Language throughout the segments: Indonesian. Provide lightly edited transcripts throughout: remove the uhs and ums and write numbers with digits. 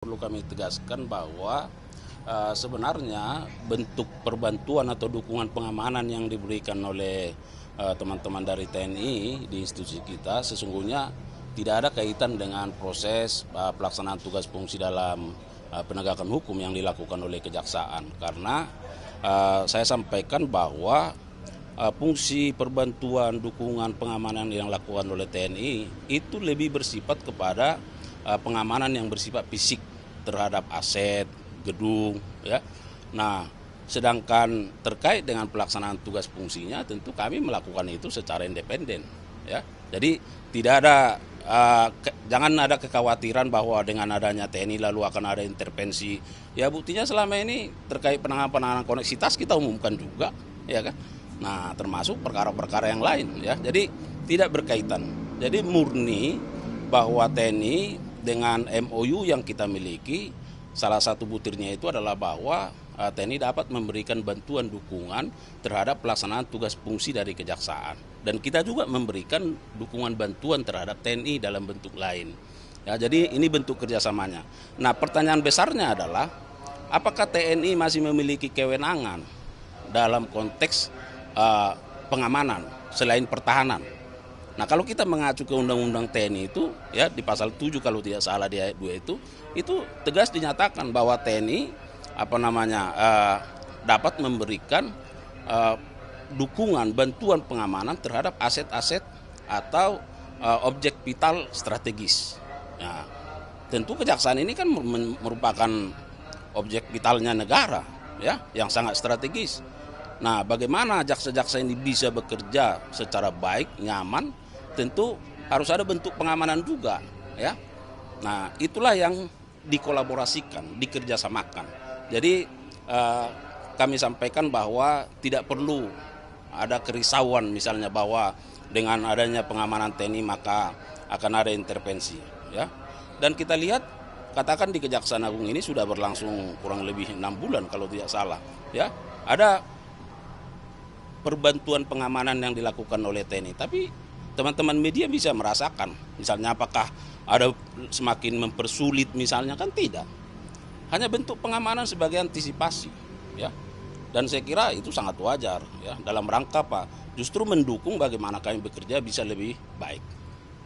Perlu kami tegaskan bahwa sebenarnya bentuk perbantuan atau dukungan pengamanan yang diberikan oleh teman-teman dari TNI di institusi kita sesungguhnya tidak ada kaitan dengan proses pelaksanaan tugas fungsi dalam penegakan hukum yang dilakukan oleh kejaksaan. Karena saya sampaikan bahwa fungsi perbantuan dukungan pengamanan yang dilakukan oleh TNI itu lebih bersifat kepada pengamanan yang bersifat fisik terhadap aset, gedung, ya. Nah, sedangkan terkait dengan pelaksanaan tugas fungsinya tentu kami melakukan itu secara independen, ya. Jadi tidak ada jangan ada kekhawatiran bahwa dengan adanya TNI lalu akan ada intervensi. Ya buktinya selama ini terkait penanganan koneksitas kita umumkan juga, ya kan. Nah, termasuk perkara-perkara yang lain, ya. Jadi tidak berkaitan. Jadi murni bahwa TNI dengan MOU yang kita miliki, salah satu butirnya itu adalah bahwa TNI dapat memberikan bantuan dukungan terhadap pelaksanaan tugas fungsi dari kejaksaan. Dan kita juga memberikan dukungan bantuan terhadap TNI dalam bentuk lain. Ya, jadi ini bentuk kerjasamanya. Nah, pertanyaan besarnya adalah apakah TNI masih memiliki kewenangan dalam konteks pengamanan selain pertahanan? Nah, kalau kita mengacu ke Undang-Undang TNI itu, ya di pasal 7 kalau tidak salah di ayat 2 itu tegas dinyatakan bahwa TNI dapat memberikan dukungan bantuan pengamanan terhadap aset-aset atau objek vital strategis. Nah, tentu kejaksaan ini kan merupakan objek vitalnya negara, ya, yang sangat strategis. Nah, bagaimana jaksa-jaksa ini bisa bekerja secara baik, nyaman? Tentu harus ada bentuk pengamanan juga, ya. Nah, itulah yang dikolaborasikan, dikerjasamakan. Jadi kami sampaikan bahwa tidak perlu ada kerisauan misalnya bahwa dengan adanya pengamanan TNI maka akan ada intervensi, ya. Dan kita lihat katakan di Kejaksaan Agung ini sudah berlangsung kurang lebih 6 bulan kalau tidak salah, ya. Ada perbantuan pengamanan yang dilakukan oleh TNI, tapi teman-teman media bisa merasakan misalnya apakah ada semakin mempersulit misalnya, kan tidak, hanya bentuk pengamanan sebagai antisipasi, ya. Dan saya kira itu sangat wajar, ya, dalam rangka apa, justru mendukung bagaimana kami bekerja bisa lebih baik.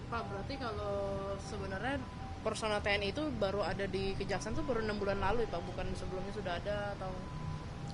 Pak, berarti kalau sebenarnya personel TNI itu baru ada di Kejaksaan itu baru 6 bulan lalu ya Pak, bukan sebelumnya sudah ada atau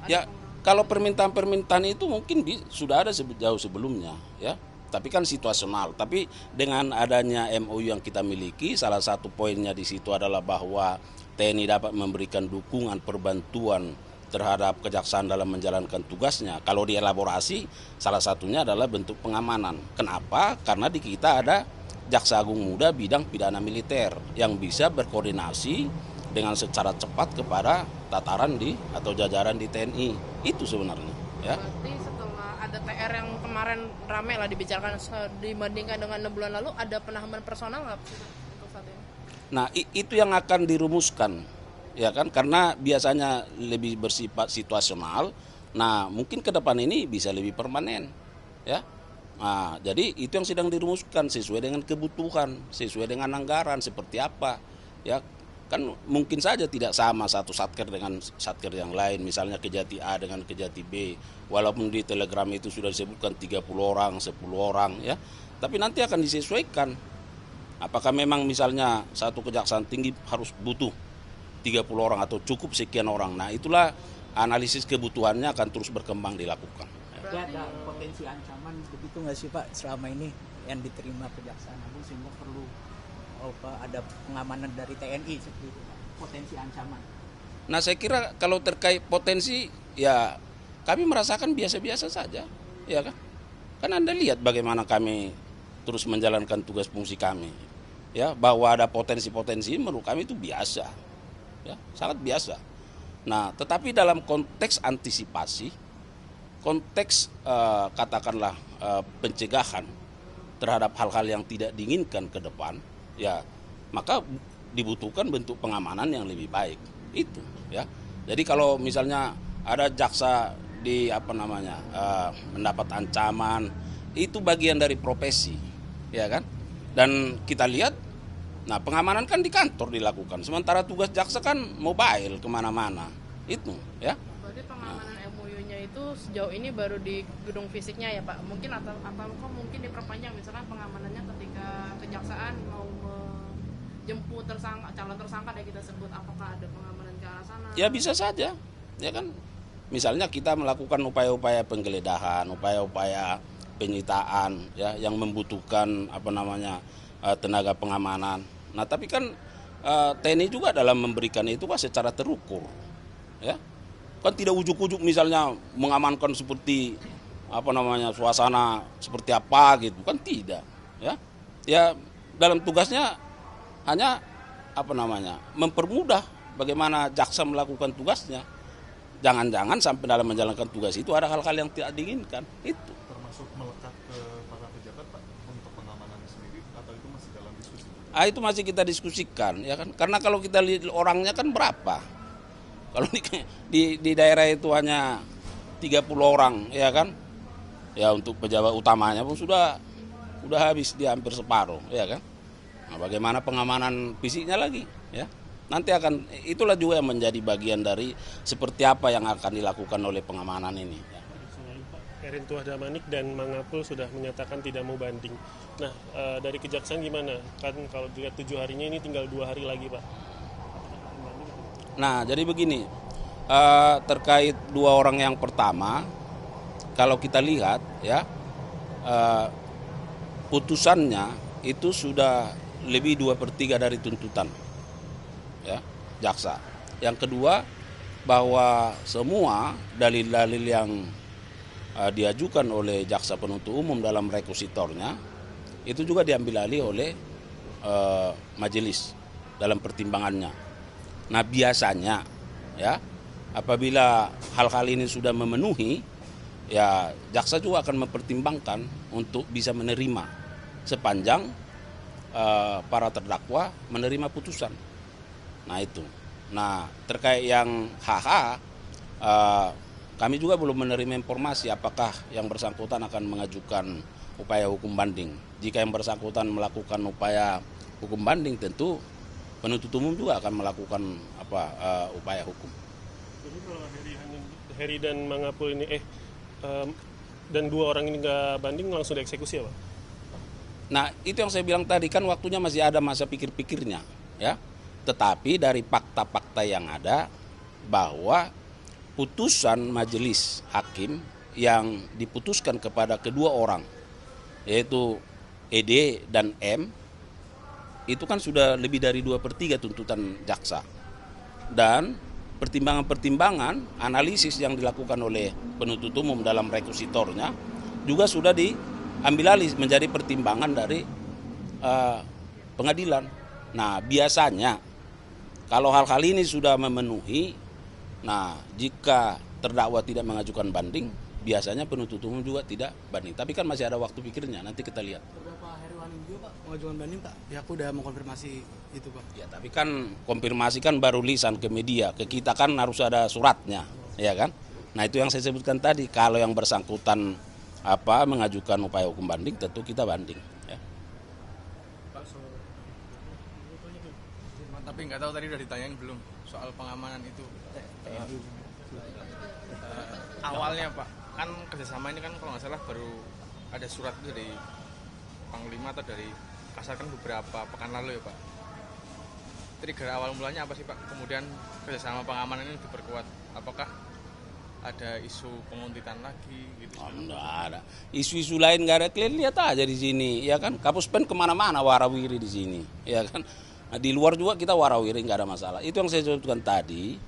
ada? Ya, kalau permintaan-permintaan itu mungkin sudah ada jauh sebelumnya, ya. Tapi kan situasional. Tapi dengan adanya MOU yang kita miliki, salah satu poinnya di situ adalah bahwa TNI dapat memberikan dukungan perbantuan terhadap kejaksaan dalam menjalankan tugasnya. Kalau dielaborasi, salah satunya adalah bentuk pengamanan. Kenapa? Karena di kita ada Jaksa Agung Muda bidang pidana militer yang bisa berkoordinasi dengan secara cepat kepada tataran atau jajaran di TNI. Itu sebenarnya, ya. Berarti setelah ada TR yang kemarin ramai lah dibicarakan dibandingkan dengan 6 bulan lalu, ada penambahan personal nggak untuk saat ini? Nah, itu yang akan dirumuskan, ya kan? Karena biasanya lebih bersifat situasional. Nah, mungkin ke depan ini bisa lebih permanen, ya. Nah, jadi itu yang sedang dirumuskan sesuai dengan kebutuhan, sesuai dengan anggaran seperti apa, ya. Kan mungkin saja tidak sama satu satker dengan satker yang lain, misalnya Kejati A dengan Kejati B, walaupun di telegram itu sudah disebutkan 30 orang, 10 orang, ya. Tapi nanti akan disesuaikan. Apakah memang misalnya satu kejaksaan tinggi harus butuh 30 orang atau cukup sekian orang. Nah, itulah analisis kebutuhannya akan terus berkembang dilakukan. Ada potensi ancaman begitu nggak sih Pak selama ini yang diterima Kejaksaan Agung sehingga perlu ada pengamanan dari TNI seperti itu, potensi ancaman? Nah, saya kira kalau terkait potensi, ya kami merasakan biasa-biasa saja, ya kan? Kan Anda lihat bagaimana kami terus menjalankan tugas fungsi kami, ya, bahwa ada potensi-potensi menurut kami itu biasa, ya, sangat biasa. Nah, tetapi dalam konteks antisipasi, konteks katakanlah pencegahan terhadap hal-hal yang tidak diinginkan ke depan, ya, maka dibutuhkan bentuk pengamanan yang lebih baik. Itu, ya. Jadi kalau misalnya ada jaksa mendapat ancaman, itu bagian dari profesi, ya kan? Dan kita lihat Nah, pengamanan kan di kantor dilakukan, sementara tugas jaksa kan mobile kemana-mana, itu ya. Berarti pengamanan MOU-nya itu sejauh ini baru di gedung fisiknya ya Pak? Mungkin atau kok mungkin diperpanjang, misalkan pengamanannya ketika kejaksaan mau menjemput calon tersangka ya kita sebut, apakah ada pengamanan ke arah sana? Ya bisa saja, ya kan. Misalnya kita melakukan upaya-upaya penggeledahan, upaya-upaya penyitaan, ya, yang membutuhkan tenaga pengamanan. Nah, tapi kan TNI juga dalam memberikan itu kan secara terukur, ya. Kan tidak ujuk-ujuk misalnya mengamankan seperti suasana seperti apa gitu, kan tidak, ya. Ya dalam tugasnya hanya mempermudah bagaimana jaksa melakukan tugasnya. Jangan-jangan sampai dalam menjalankan tugas itu ada hal-hal yang tidak diinginkan, itu. Termasuk melekat ke para pejabat Pak untuk pengamanan sendiri, atau itu masih dalam diskusi? Itu masih kita diskusikan, ya kan? Karena kalau kita lihat orangnya kan berapa? Kalau di daerah itu hanya 30 orang, ya kan? Ya untuk pejabat utamanya pun sudah habis, dia hampir separuh, ya kan? Nah, bagaimana pengamanan fisiknya lagi, ya? Nanti itulah juga yang menjadi bagian dari seperti apa yang akan dilakukan oleh pengamanan ini. Erin Tuah Damanik dan Mangapul sudah menyatakan tidak mau banding. Nah, dari kejaksaan gimana? Kan kalau dilihat 7 harinya ini tinggal 2 hari lagi, Pak. Nah, jadi begini, terkait 2 orang yang pertama, kalau kita lihat, ya, putusannya itu sudah lebih 2/3 dari tuntutan, ya, jaksa. Yang kedua, bahwa semua dalil-dalil yang diajukan oleh jaksa penuntut umum dalam rekusitornya itu juga diambil alih oleh majelis dalam pertimbangannya. Nah, biasanya, ya, apabila hal-hal ini sudah memenuhi, ya jaksa juga akan mempertimbangkan untuk bisa menerima sepanjang para terdakwa menerima putusan. Nah, itu. Nah, terkait yang kami juga belum menerima informasi apakah yang bersangkutan akan mengajukan upaya hukum banding. Jika yang bersangkutan melakukan upaya hukum banding, tentu penuntut umum juga akan melakukan upaya hukum. Jadi kalau Heri dan Mangapul ini dan 2 orang ini nggak banding, langsung dieksekusi ya Pak? Nah, itu yang saya bilang tadi, kan waktunya masih ada masa pikir-pikirnya, ya. Tetapi dari fakta-fakta yang ada bahwa putusan majelis hakim yang diputuskan kepada kedua orang, yaitu ED dan M, itu kan sudah lebih dari 2/3 tuntutan jaksa. Dan pertimbangan-pertimbangan analisis yang dilakukan oleh penuntut umum dalam rekusitornya juga sudah diambil alih menjadi pertimbangan dari pengadilan. Nah, biasanya kalau hal-hal ini sudah memenuhi, nah jika terdakwa tidak mengajukan banding, biasanya penuntut umum juga tidak banding. Tapi kan masih ada waktu pikirnya, nanti kita lihat. Beberapa hari lalu juga Pak mengajukan banding Pak, pihakku udah mengkonfirmasi itu Pak. Ya, tapi kan konfirmasi kan baru lisan ke media, ke kita kan harus ada suratnya, ya kan? Nah, itu yang saya sebutkan tadi, kalau yang bersangkutan mengajukan upaya hukum banding, tentu kita banding. Ya. Tapi nggak tahu tadi udah ditanyain belum soal pengamanan itu. Awalnya Pak, kan kerjasama ini kan kalau nggak salah baru ada surat itu dari Panglima atau dari Kasar kan beberapa pekan lalu ya Pak. Trigger awal mulanya apa sih Pak? Kemudian kerjasama pengamanan ini diperkuat. Apakah ada isu penguntitan lagi gitu? Enggak ada. Isu-isu lain nggak ada. Kalian lihat aja di sini, ya kan? Kapus Pen kemana-mana warawiri di sini, ya kan? Nah, di luar juga kita warawiri, nggak ada masalah. Itu yang saya sebutkan tadi,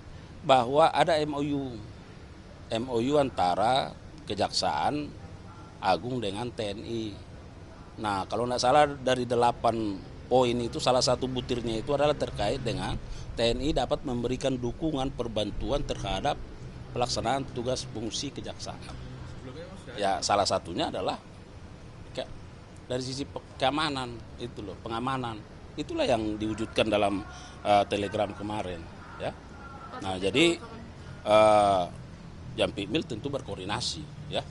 bahwa ada MOU antara Kejaksaan Agung dengan TNI. Nah, kalau nggak salah dari 8 poin itu, salah satu butirnya itu adalah terkait dengan TNI dapat memberikan dukungan perbantuan terhadap pelaksanaan tugas fungsi kejaksaan. Ya, salah satunya adalah dari sisi keamanan, itu loh, pengamanan. Itulah yang diwujudkan dalam telegram kemarin, ya. Nah, jadi Jampit Mil tentu berkoordinasi, ya,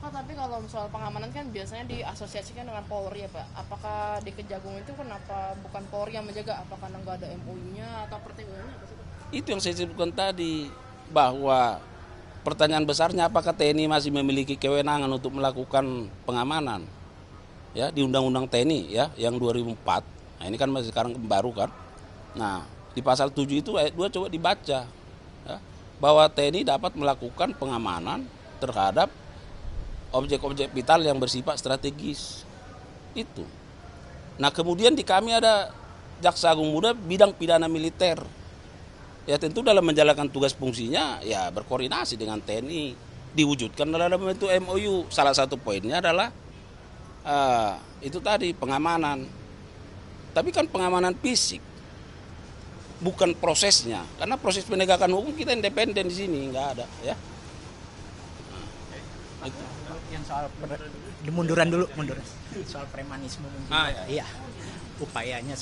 Pak, tapi kalau soal pengamanan kan biasanya diasosiasikan dengan Polri ya Pak. Apakah di Kejagung itu kenapa bukan Polri yang menjaga? Apakah nggak ada MOU-nya atau pertimbangannya apa sih Pak? Itu yang saya sebutkan tadi, bahwa pertanyaan besarnya apakah TNI masih memiliki kewenangan untuk melakukan pengamanan? Ya, di Undang-Undang TNI ya yang 2004. Nah, ini kan masih sekarang baru kan. Nah, di pasal 7 itu ayat 2 coba dibaca. Ya, bahwa TNI dapat melakukan pengamanan terhadap objek-objek vital yang bersifat strategis. Itu. Nah, kemudian di kami ada Jaksa Agung Muda bidang pidana militer. Ya tentu dalam menjalankan tugas fungsinya ya berkoordinasi dengan TNI, diwujudkan dalam bentuk MOU. Salah satu poinnya adalah itu tadi pengamanan. Tapi kan pengamanan fisik, bukan prosesnya. Karena proses penegakan hukum kita independen di sini, nggak ada ya. Yang soal munduran dulu, soal premanisme mungkin. Iya, upayanya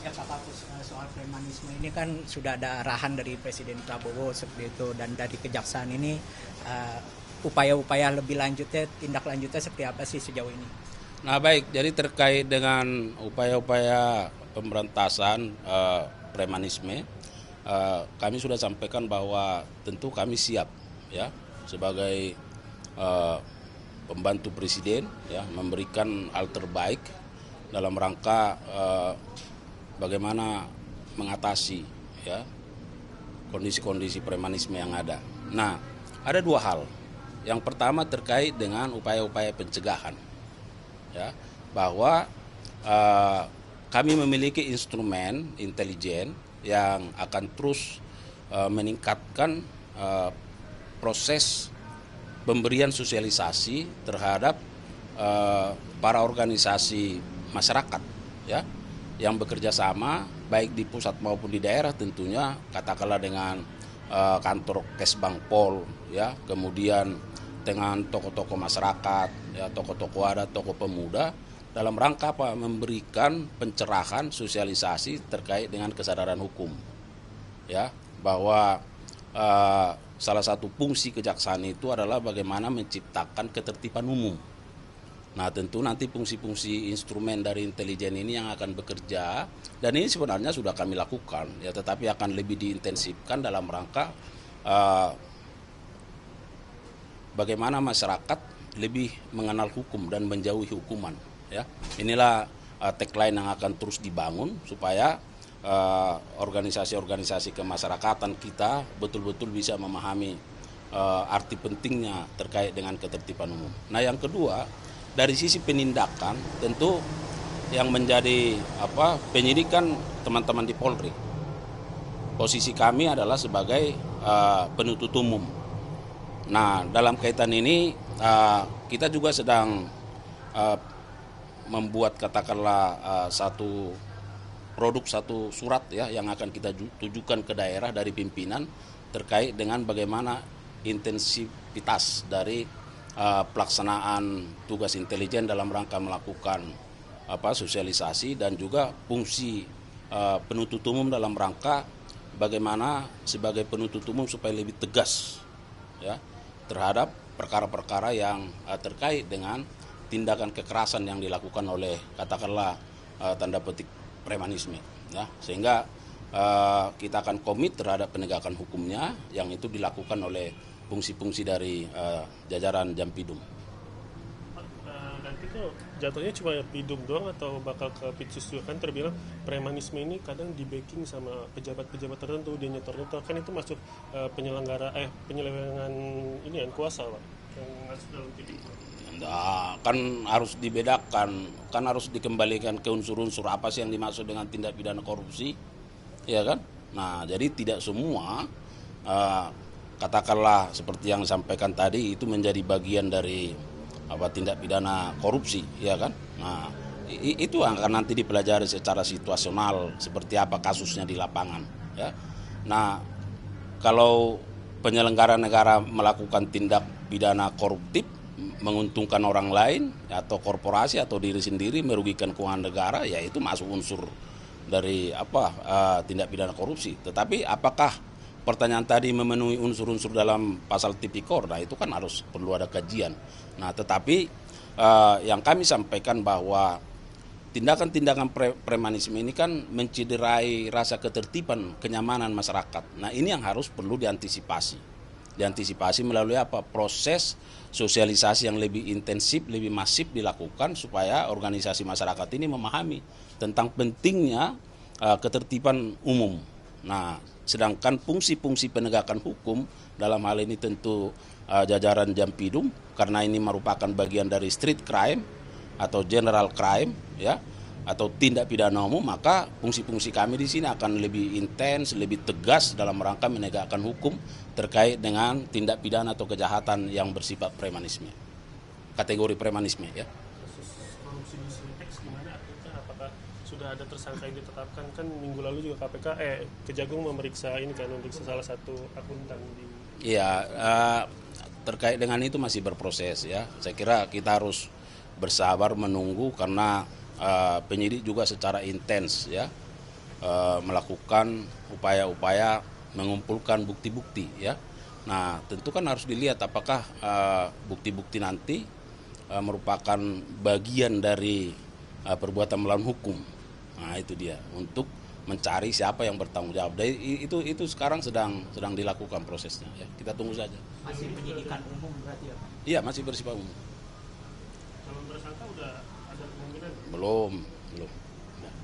ya Pak Kapus, soal premanisme ini kan sudah ada arahan dari Presiden Prabowo seperti itu, dan dari Kejaksaan ini upaya-upaya lebih lanjutnya, tindak lanjutnya seperti apa sih sejauh ini? Nah baik, jadi terkait dengan upaya-upaya pemberantasan premanisme, kami sudah sampaikan bahwa tentu kami siap ya sebagai pembantu presiden ya memberikan hal terbaik dalam rangka bagaimana mengatasi ya kondisi-kondisi premanisme yang ada. Nah, ada dua hal. Yang pertama terkait dengan upaya-upaya pencegahan ya, bahwa kami memiliki instrumen intelijen yang akan terus meningkatkan proses pemberian sosialisasi terhadap para organisasi masyarakat ya yang bekerja sama baik di pusat maupun di daerah, tentunya katakanlah dengan kantor Kesbang Pol ya, kemudian dengan tokoh-tokoh masyarakat ya, tokoh-tokoh adat, tokoh pemuda, dalam rangka apa? Memberikan pencerahan sosialisasi terkait dengan kesadaran hukum ya, bahwa salah satu fungsi kejaksaan itu adalah bagaimana menciptakan ketertiban umum. Nah tentu nanti fungsi-fungsi instrumen dari intelijen ini yang akan bekerja, dan ini sebenarnya sudah kami lakukan ya, tetapi akan lebih diintensifkan dalam rangka bagaimana masyarakat lebih mengenal hukum dan menjauhi hukuman ya. Inilah tagline yang akan terus dibangun supaya organisasi-organisasi kemasyarakatan kita betul-betul bisa memahami arti pentingnya terkait dengan ketertiban umum. Nah yang kedua, dari sisi penindakan tentu yang menjadi penyidikan teman-teman di Polri. Posisi kami adalah sebagai penuntut umum. Nah dalam kaitan ini kita juga sedang membuat katakanlah satu surat ya yang akan kita tujukan ke daerah dari pimpinan terkait dengan bagaimana intensivitas dari pelaksanaan tugas intelijen dalam rangka melakukan sosialisasi dan juga fungsi penuntut umum dalam rangka bagaimana sebagai penuntut umum supaya lebih tegas ya terhadap perkara-perkara yang terkait dengan tindakan kekerasan yang dilakukan oleh katakanlah tanda petik premanisme ya, sehingga kita akan komit terhadap penegakan hukumnya yang itu dilakukan oleh fungsi-fungsi dari jajaran Jampidum. Nanti kok jatuhnya cuma Pidum doang atau bakal ke Pitsus juga? Kan terbilang premanisme ini kadang di backing sama pejabat-pejabat tertentu, dia nyetor-nyetor, kan itu masuk penyelewengan ini kan kuasa Pak yang masuk dalam Pidum. Nah, kan harus dibedakan, kan harus dikembalikan ke unsur-unsur apa sih yang dimaksud dengan tindak pidana korupsi, ya kan? Nah, jadi tidak semua katakanlah seperti yang disampaikan tadi itu menjadi bagian dari tindak pidana korupsi, ya kan? Nah, itu akan nanti dipelajari secara situasional seperti apa kasusnya di lapangan, ya. Nah, kalau penyelenggara negara melakukan tindak pidana koruptif menguntungkan orang lain atau korporasi atau diri sendiri merugikan keuangan negara, ya itu masuk unsur dari tindak pidana korupsi. Tetapi apakah pertanyaan tadi memenuhi unsur-unsur dalam pasal tipikor, nah itu kan harus perlu ada kajian. Nah tetapi yang kami sampaikan bahwa tindakan-tindakan premanisme ini kan mencederai rasa ketertiban, kenyamanan masyarakat. Nah ini yang harus perlu diantisipasi. Diantisipasi melalui apa? Proses sosialisasi yang lebih intensif, lebih masif dilakukan supaya organisasi masyarakat ini memahami tentang pentingnya ketertiban umum. Nah, sedangkan fungsi-fungsi penegakan hukum dalam hal ini tentu jajaran Jampidum, karena ini merupakan bagian dari street crime atau general crime, ya, atau tindak pidana umum, maka fungsi-fungsi kami di sini akan lebih intens, lebih tegas dalam rangka menegakkan hukum terkait dengan tindak pidana atau kejahatan yang bersifat premanisme, kategori premanisme, ya. Korupsi di Sintex gimana artinya? Apakah sudah ada tersangka yang ditetapkan? Kan minggu lalu juga KPK Kejagung memeriksa ini kan, memeriksa salah satu akuntan di. Iya, terkait dengan itu masih berproses, ya. Saya kira kita harus bersabar menunggu karena penyidik juga secara intens, ya, melakukan upaya-upaya mengumpulkan bukti-bukti, ya. Nah tentu kan harus dilihat apakah bukti-bukti nanti merupakan bagian dari perbuatan melawan hukum. Nah itu dia, untuk mencari siapa yang bertanggung jawab. Itu sekarang sedang dilakukan prosesnya, ya. Kita tunggu saja. Masih penyidikan umum berarti ya Pak? Iya, masih bersifat umum. Kalau tersangka udah ada kemungkinan? Belum.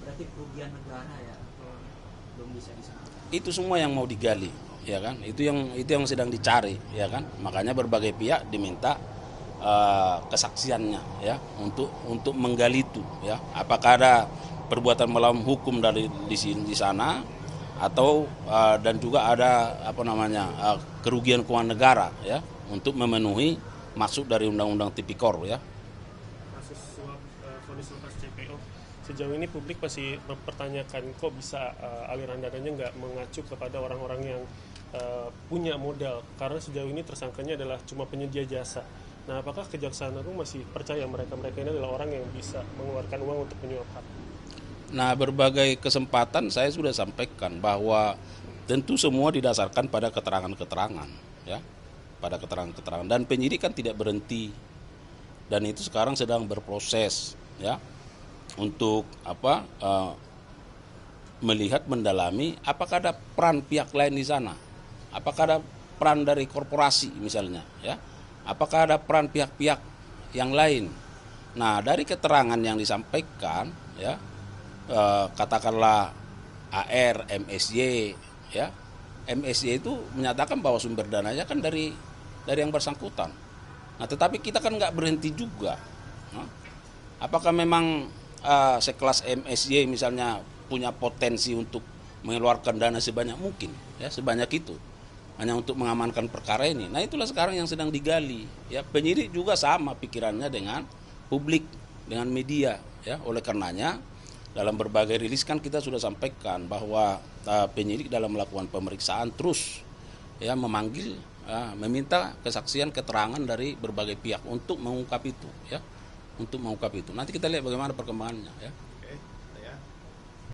Berarti kerugian negara ya belum bisa disangka. Itu semua yang mau digali, ya kan? Itu yang sedang dicari, ya kan? Makanya berbagai pihak diminta kesaksiannya, ya, untuk menggali itu, ya. Apakah ada perbuatan melawan hukum di sana, atau dan juga ada kerugian keuangan negara, ya, untuk memenuhi maksud dari Undang-Undang Tipikor, ya. Kasus suap vonis lepas CPO, sejauh ini publik masih mempertanyakan kok bisa aliran dananya nggak mengacu kepada orang-orang yang punya modal, karena sejauh ini tersangkanya adalah cuma penyedia jasa. Nah, apakah Kejaksaan Agung masih percaya mereka ini adalah orang yang bisa mengeluarkan uang untuk menyuap? Nah, berbagai kesempatan saya sudah sampaikan bahwa tentu semua didasarkan pada keterangan-keterangan, ya, pada keterangan-keterangan, dan penyidik kan tidak berhenti, dan itu sekarang sedang berproses, ya, untuk melihat, mendalami apakah ada peran pihak lain di sana, apakah ada peran dari korporasi misalnya, ya, apakah ada peran pihak-pihak yang lain. Nah, dari keterangan yang disampaikan, ya, katakanlah AR, MSY, ya, MSY itu menyatakan bahwa sumber dananya kan dari yang bersangkutan. Nah, tetapi kita kan nggak berhenti juga. Nah, apakah memang sekelas MSY misalnya punya potensi untuk mengeluarkan dana sebanyak mungkin, ya, sebanyak itu hanya untuk mengamankan perkara ini? Nah, itulah sekarang yang sedang digali, ya. Penyidik juga sama pikirannya dengan publik, dengan media, ya. Oleh karenanya dalam berbagai rilis kan kita sudah sampaikan bahwa penyidik dalam melakukan pemeriksaan terus, ya, memanggil, meminta kesaksian, keterangan dari berbagai pihak untuk mengungkap itu, ya, untuk mengungkap itu. Nanti kita lihat bagaimana perkembangannya, ya.